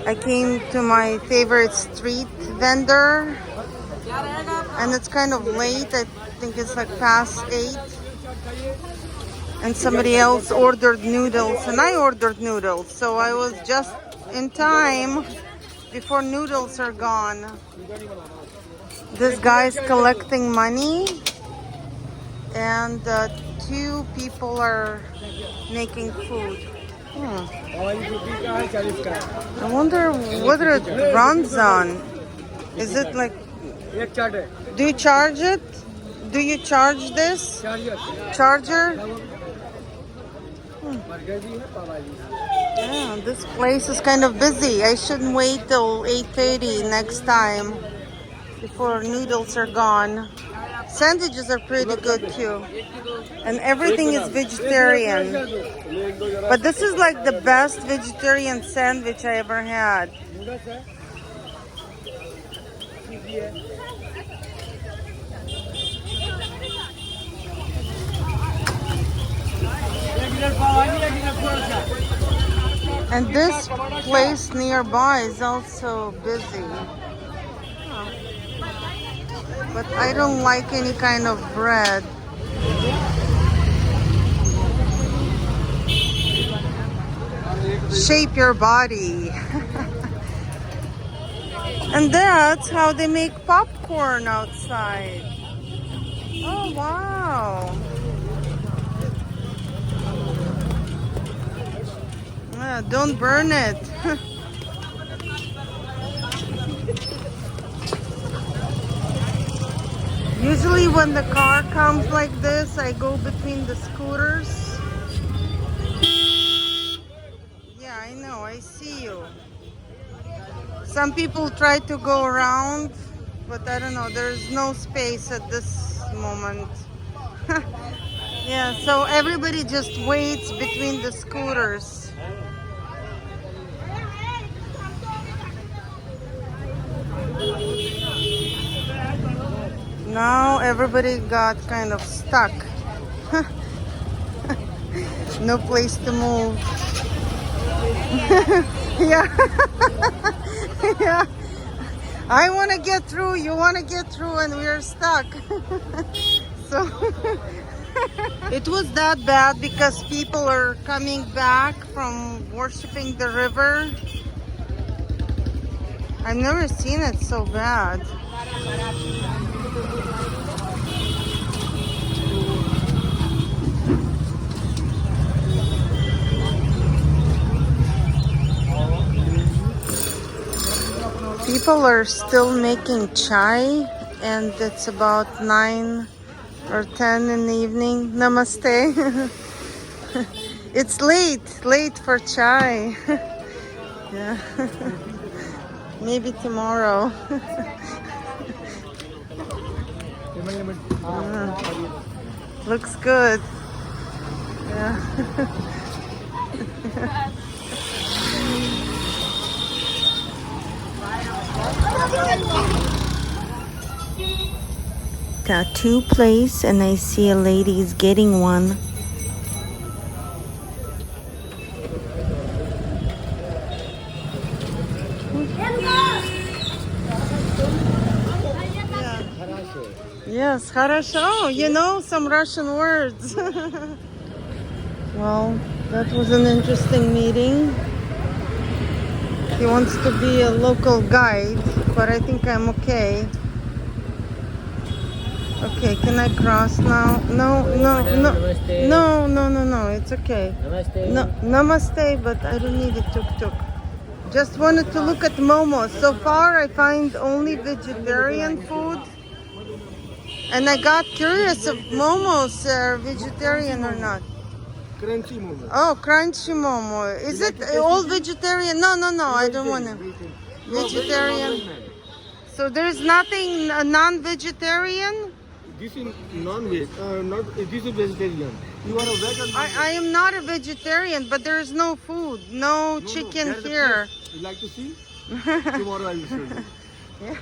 I came to my favorite street vendor, and it's kind of late. I think it's like past 8. And somebody else ordered noodles, and I ordered noodles. So I was just in time before noodles are gone. This guy's collecting money, and 2 people are making food. I wonder whether it runs on. Is it like, do you charge it? Do you charge this? Charger? Yeah, this place is kind of busy. I shouldn't wait till 8:30 next time before noodles are gone. Sandwiches are pretty good too. And everything is vegetarian. But this is like the best vegetarian sandwich I ever had. And this place nearby is also busy. But I don't like any kind of bread. Shape your body. And that's how they make popcorn outside. Oh, wow. Yeah, don't burn it. Usually when the car comes like this, I go between the scooters. Yeah, I know, I see you. Some people try to go around, but I don't know, there's no space at this moment. Yeah, so everybody just waits between the scooters. Now everybody got kind of stuck. No place to move. Yeah. Yeah. I want to get through, you want to get through, and we're stuck. So it was that bad because people are coming back from worshiping the river. I've never seen it so bad. People are still making chai, and it's about 9 or 10 in the evening. Namaste. It's late for chai. Yeah. Maybe tomorrow. Looks good. Yeah. Tattoo place, and I see a lady is getting one. Yes, хорошо. You know some Russian words. Well, that was an interesting meeting. He wants to be a local guide, but I think I'm okay. Okay, can I cross now? No, it's okay. Namaste. No, namaste, but I don't need a tuk-tuk. Just wanted to look at momos. So far, I find only vegetarian food. And I got curious if momos are vegetarian or not. Crunchy momo. Oh, crunchy momo. Is it all vegetarian? No, I don't want to. Vegetarian. So there's nothing non-vegetarian? This is non-veg, this is vegetarian. You are a veg or I am not a vegetarian, but there's no food, no chicken here. You like to see? Tomorrow I will show you. Yeah.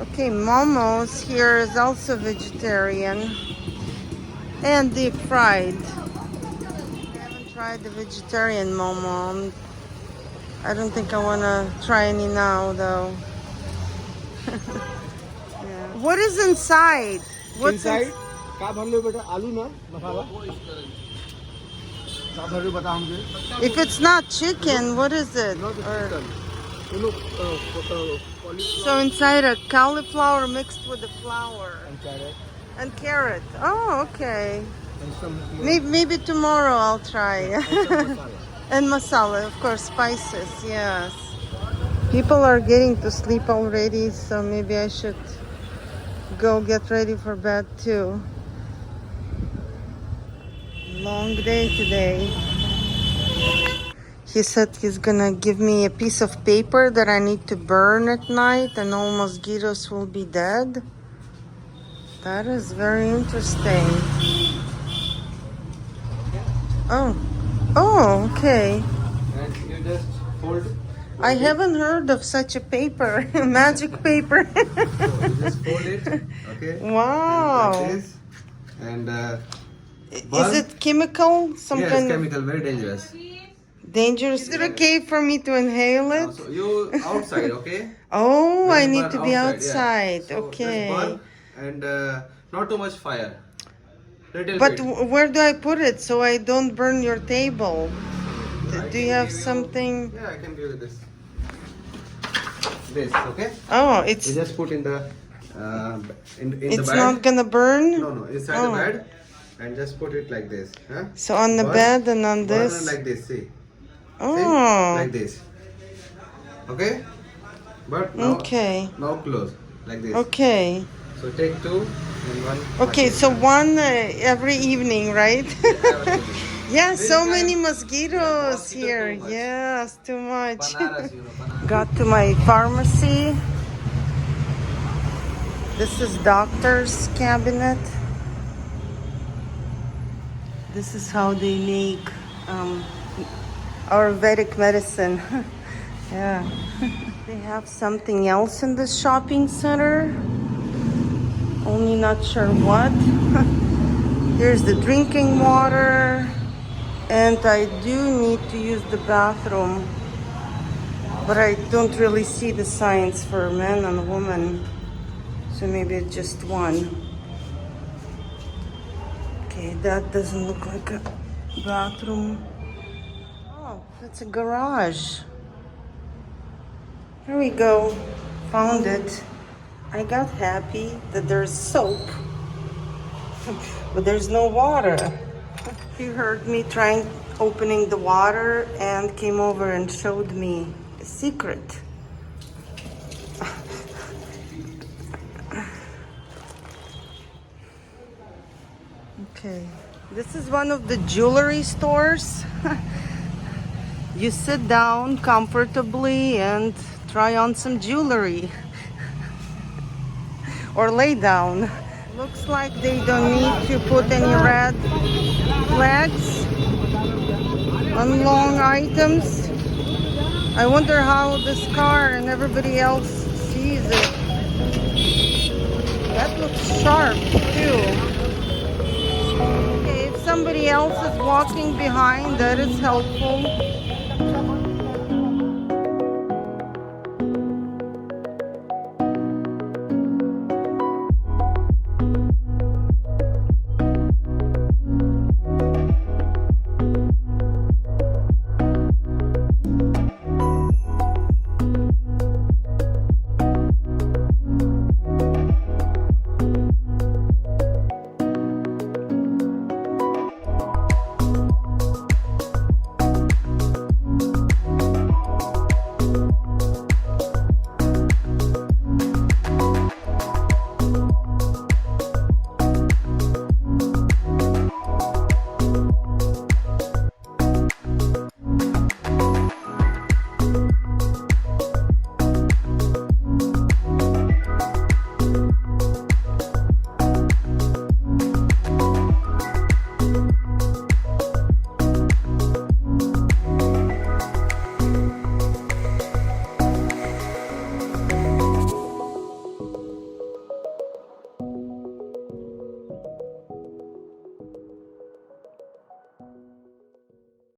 Okay, momos here is also vegetarian and deep fried. I haven't tried the vegetarian momo. I don't think I want to try any now, though. Yeah. What is inside? What's Inside, क्या भर लो बेटा आलू ना मसाला क्या भर रहे हो बता हमसे If it's not chicken, what is it? not Or- chicken you know cauliflower so inside a cauliflower mixed with the flour and carrot and carrot. Oh, okay. and some Maybe tomorrow I'll try. and some masala. And masala, of course, spices, yes. People are getting to sleep already, so maybe I should go get ready for bed too. Long day today. He said he's gonna give me a piece of paper that I need to burn at night and all mosquitoes will be dead. That is very interesting. Oh, okay. And you just fold I haven't heard of such a paper, magic paper. so you just fold it okay Wow. like this and Is it chemical? Some yes kind chemical very dangerous of dangerous? Is it okay for me to inhale it? so you outside okay Oh, I Just need burn to be yeah. outside. So Okay. just burn and not too much fire little But bit where do I put it so I don't burn your table? Do you have something? yeah I can give you this okay Oh, you it's just put in the in the it's bed not gonna burn? no inside Oh. the bed and just put it like this huh? So on the Burn- bed and on burn this? like this see Oh, like this okay but now okay. now close like this Okay. so take two and one Okay, so one every evening, right? Yeah, This so time- many mosquitoes Mosquito here. too much. Yes, too much. Banaras, Banaras. Got to my pharmacy. This is doctor's cabinet. This is how they make Ayurvedic medicine. Yeah. They have something else in this shopping center. Only not sure what. Here's the drinking water. And I do need to use the bathroom. But I don't really see the signs for men and women. So maybe it's just one. Okay, that doesn't look like a bathroom. Oh, that's a garage. Here we go. Found it. I got happy that there's soap. But there's no water. He heard me trying opening the water and came over and showed me a secret. Okay, this is one of the jewelry stores. You sit down comfortably and try on some jewelry. Or lay down. Looks like they don't need to put any red flags on long items. I wonder how this car and everybody else sees it. That looks sharp too. Okay, if somebody else is walking behind, that is helpful.